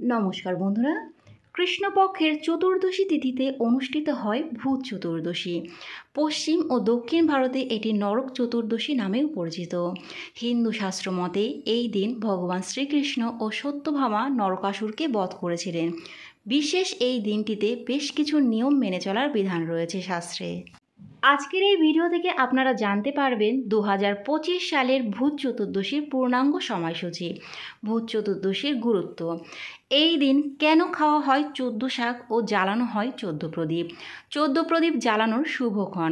নমস্কার বন্ধুরা, কৃষ্ণপক্ষের চতুর্দশী তিথিতে অনুষ্ঠিত হয় ভূত চতুর্দশী। পশ্চিম ও দক্ষিণ ভারতে এটি নরক চতুর্দশী নামেও পরিচিত। হিন্দু শাস্ত্র মতে এই দিন ভগবান শ্রীকৃষ্ণ ও সত্যভামা নরকাসুরকে বধ করেছিলেন। বিশেষ এই দিনটিতে বেশ কিছু নিয়ম মেনে চলার বিধান রয়েছে শাস্ত্রে। আজকের এই ভিডিও থেকে আপনারা জানতে পারবেন 2025 সালের ভূত চতুর্দশীর পূর্ণাঙ্গ সময়সূচি, ভূত চতুর্দশীর গুরুত্ব, এই দিন কেন খাওয়া হয় 14 শাক ও জ্বালানো হয় 14 প্রদীপ, 14 প্রদীপ জ্বালানোর শুভক্ষণ,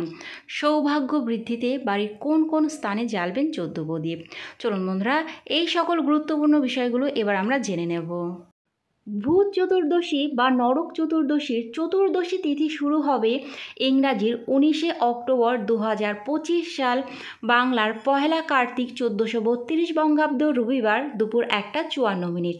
সৌভাগ্য বৃদ্ধিতে বাড়ির কোন কোন স্থানে জ্বালবেন 14 প্রদীপ। চলুন বন্ধুরা, এই সকল গুরুত্বপূর্ণ বিষয়গুলো এবার আমরা জেনে নেব। ভূত চতুর্দশী বা নরক চতুর্দশীর চতুর্দশী তিথি শুরু হবে ইংরাজির 19শে অক্টোবর 2025 সাল, বাংলার পহেলা কার্তিক 1432 বঙ্গাব্দ রবিবার দুপুর 1:54।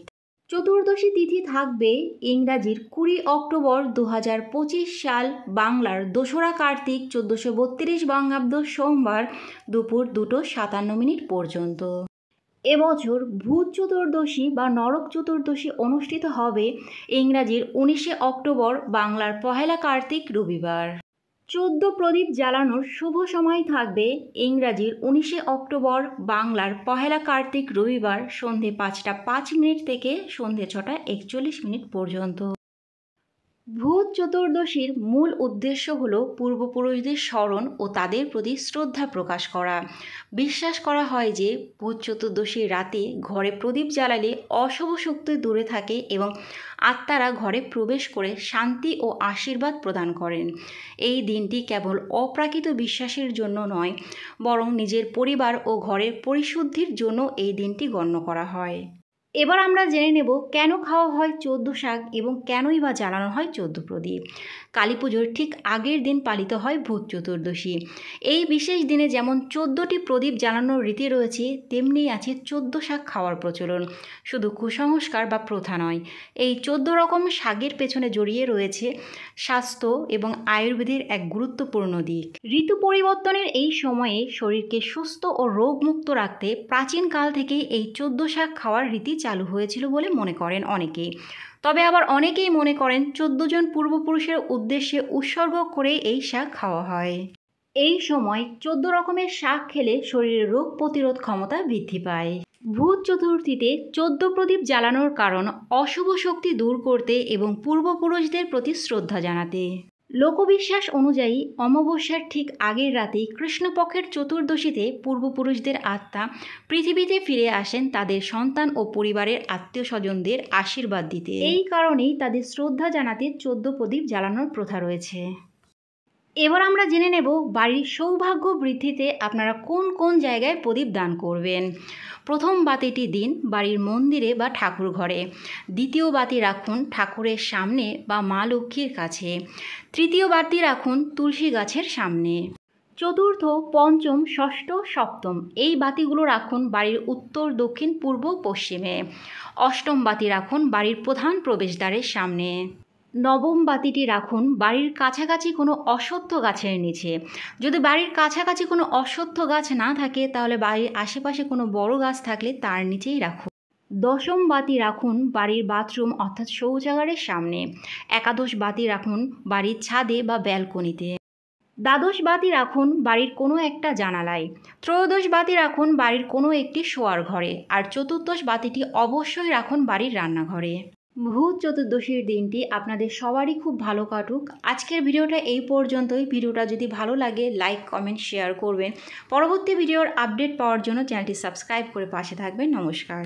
চতুর্দশী তিথি থাকবে ইংরাজির 20 অক্টোবর 2025 সাল, বাংলার 2রা কার্তিক 1432 বঙ্গাব্দ সোমবার দুপুর 2:57 পর্যন্ত। এবছর ভূত চতুর্দশী বা নরক চতুর্দশী অনুষ্ঠিত হবে ইংরাজির 19শে অক্টোবর, বাংলার পহেলা কার্তিক রবিবার। 14 প্রদীপ জ্বালানোর শুভ সময় থাকবে ইংরাজির 19শে অক্টোবর, বাংলার পহেলা কার্তিক রবিবার সন্ধে 5টা 5 থেকে সন্ধে 6টা 41 পর্যন্ত। ভূত চতুর্দশীর মূল উদ্দেশ্য হল পূর্বপুরুষদের স্মরণ ও তাদের প্রতি শ্রদ্ধা প্রকাশ করা। বিশ্বাস করা হয় যে ভূত চতুর্দশীর রাতে ঘরে প্রদীপ জ্বালালে অশুভ শক্তি দূরে থাকে এবং আত্মারা ঘরে প্রবেশ করে শান্তি ও আশীর্বাদ প্রদান করেন। এই দিনটি কেবল অপ্রাকৃত বিশ্বাসের জন্য নয়, বরং নিজের পরিবার ও ঘরের পরিশুদ্ধির জন্য এই দিনটি গণ্য করা হয়। এবার আমরা জেনে নেব কেন খাওয়া হয় 14 শাক এবং কেনই বা জ্বালানো হয় 14 প্রদীপ। কালী পুজোর ঠিক আগের দিন পালিত হয় ভূত চতুর্দশী। এই বিশেষ দিনে যেমন 14টি প্রদীপ জ্বালানোর রীতি রয়েছে, তেমনি আছে 14 শাক খাওয়ার প্রচলন। শুধু কুসংস্কার বা প্রথা নয়, এই 14 রকম শাকের পেছনে জড়িয়ে রয়েছে স্বাস্থ্য এবং আয়ুর্বেদের এক গুরুত্বপূর্ণ দিক। ঋতু পরিবর্তনের এই সময়ে শরীরকে সুস্থ ও রোগমুক্ত রাখতে প্রাচীনকাল থেকে এই 14 শাক খাওয়ার রীতি চালু হয়েছিল বলে মনে করেন অনেকেই। তবে আবার অনেকেই মনে করেন 14 জন পূর্বপুরুষের উদ্দেশ্যে উৎসর্গ করে এই শাক খাওয়া হয়। এই সময় 14 রকমের শাক খেলে শরীরের রোগ প্রতিরোধ ক্ষমতা বৃদ্ধি পায়। ভূত চতুর্থীতে 14 প্রদীপ জ্বালানোর কারণ অশুভ শক্তি দূর করতে এবং পূর্বপুরুষদের প্রতি শ্রদ্ধা জানাতে। লোকবিশ্বাস অনুযায়ী অমাবস্যার ঠিক আগের রাতেই কৃষ্ণপক্ষের চতুর্দশীতে পূর্বপুরুষদের আত্মা পৃথিবীতে ফিরে আসেন তাদের সন্তান ও পরিবারের আত্মীয় স্বজনদের আশীর্বাদ দিতে। এই কারণেই তাদের শ্রদ্ধা জানাতে 14 প্রদীপ জ্বালানোর প্রথা রয়েছে। এবার আমরা জেনে নেব বাড়ির সৌভাগ্য বৃদ্ধিতে আপনারা কোন কোন জায়গায় প্রদীপ দান করবেন। প্রথম বাতিটি দিন বাড়ির মন্দিরে বা ঠাকুর ঘরে। দ্বিতীয় বাতি রাখুন ঠাকুরের সামনে বা মা লক্ষ্মীর কাছে। তৃতীয় বাতি রাখুন তুলসী গাছের সামনে। চতুর্থ, পঞ্চম, ষষ্ঠ, সপ্তম এই বাতিগুলো রাখুন বাড়ির উত্তর, দক্ষিণ, পূর্ব, পশ্চিমে। অষ্টম বাতি রাখুন বাড়ির প্রধান প্রবেশদ্বারের সামনে। নবম বাতিটি রাখুন বাড়ির কাছাকাছি কোনো অশ্বত্থ গাছের নিচে। যদি বাড়ির কাছাকাছি কোনো অশ্বত্থ গাছ না থাকে তাহলে বাড়ির আশেপাশে কোনো বড় গাছ থাকলে তার নিচেই রাখুন। দশম বাতি রাখুন বাড়ির বাথরুম অর্থাৎ শৌচাগারের সামনে। একাদশ বাতি রাখুন বাড়ির ছাদে বা ব্যালকনিতে। দ্বাদশ বাতি রাখুন বাড়ির কোনো একটা জানালায়। ত্রয়োদশ বাতি রাখুন বাড়ির কোনো একটি শোয়ার ঘরে। আর চতুর্দশ বাতিটি অবশ্যই রাখুন বাড়ির রান্নাঘরে। ভূত চতুর্দশীর দিনটি আপনাদের সবারই খুব ভালো কাটুক। আজকের ভিডিওটা এই পর্যন্তই। ভিডিওটা যদি ভালো লাগে লাইক, কমেন্ট, শেয়ার করবেন। পরবর্তী ভিডিওর আপডেট পাওয়ার জন্য চ্যানেলটি সাবস্ক্রাইব করে পাশে থাকবেন। নমস্কার।